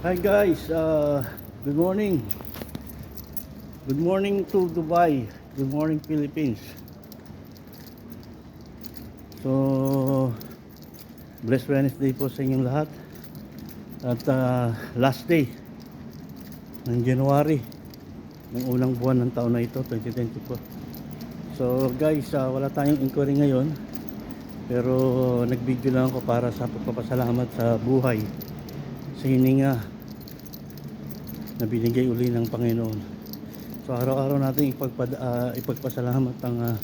Hi guys, good morning. Good morning to Dubai. Good morning Philippines. So, blessed Wednesday po sa inyong lahat. At last day ng January, ng unang buwan ng taon na ito, 2024. So guys, wala tayong inquiry ngayon. Pero nag-video lang ako para sa pagpapasalamat sa buhay, sa hininga na binigay uli ng Panginoon. So araw-araw natin ipagpasalamat ang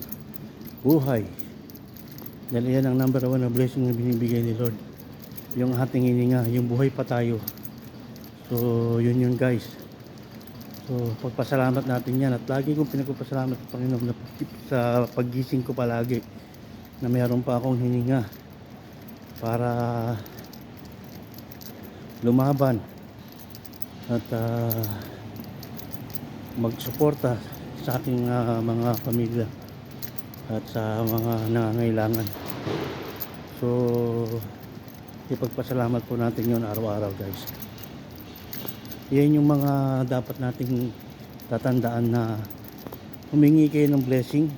buhay, dahil yan ang number one na blessing na binibigay ni Lord, yung ating hininga, yung buhay pa tayo. So yun guys. So pagpasalamat natin yan, at lagi kong pinagpapasalamat sa Panginoon sa paggising ko palagi, na mayroon pa akong hininga para lumaban at magsuporta sa aking mga pamilya at sa mga nangangailangan. So ipagpasalamat po natin yon araw-araw guys. Yan yung mga dapat nating tatandaan, na humingi kayo ng blessing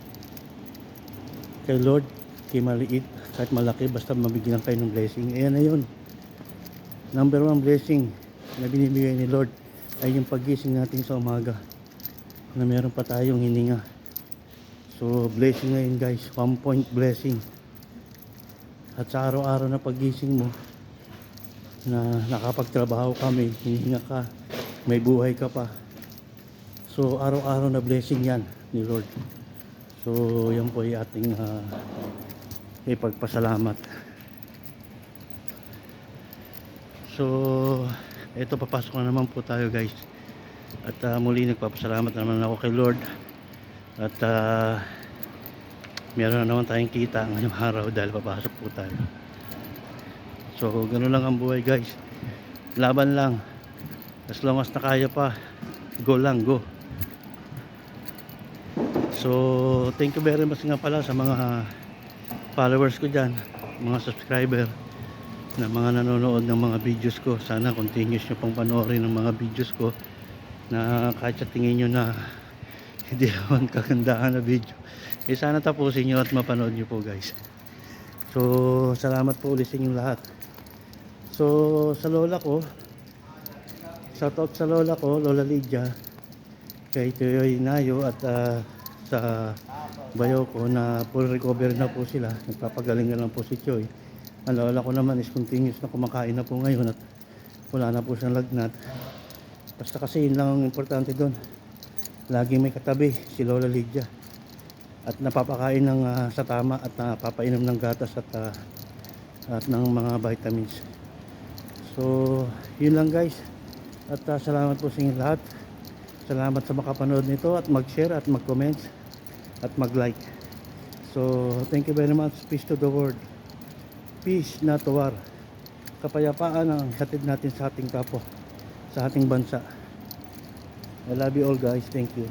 kay Lord, kay maliit kahit malaki, basta mabigyan kayo ng blessing. Ayan na yun, number one blessing na binibigay ni Lord ay yung paggising natin sa umaga, na meron pa tayong hininga. So blessing na yun guys, 1 point blessing. At sa araw-araw na paggising mo, na nakapagtrabaho ka, may hininga ka, may buhay ka pa, so araw-araw na blessing yan ni Lord. So yan po ay ating ipagpasalamat. So ito, papasok na naman po tayo guys. At muli nagpapasalamat naman ako kay Lord. At meron na naman tayong kita ngayong araw dahil papasok po tayo. So ganoon lang ang buhay guys. Laban lang. As long as nakaya pa, go lang, go. So thank you very much nga pala sa mga followers ko dyan, mga subscriber, na mga nanonood ng mga videos ko. Sana continuous nyo pang panoorin ng mga videos ko, na kahit sa tingin nyo na hindi naman kagandahan na video, sana tapusin nyo at mapanood nyo po guys. So salamat po ulit sa inyong lahat. So sa lola ko, shoutout sa lola ko, Lola Lydia, kay Tiyoy Nayo, at sa bayaw ko na full recovery na po sila, nagpapagaling na lang po si Choy. Ang lola ko naman is continuous na kumakain na po ngayon at wala na po siyang lagnat. Basta kasi yun lang ang importante doon, lagi may katabi si Lola Lydia, at napapakain ng sa tama, at napapainom ng gatas at ng mga vitamins. So yun lang guys, at salamat po sa inyo lahat. Salamat sa makapanood nito, at mag-share at mag-comment at mag-like. So thank you very much. Peace to the world, peace not to war. Kapayapaan ang hatid natin sa ating kapwa, sa ating bansa. I love you all guys. Thank you.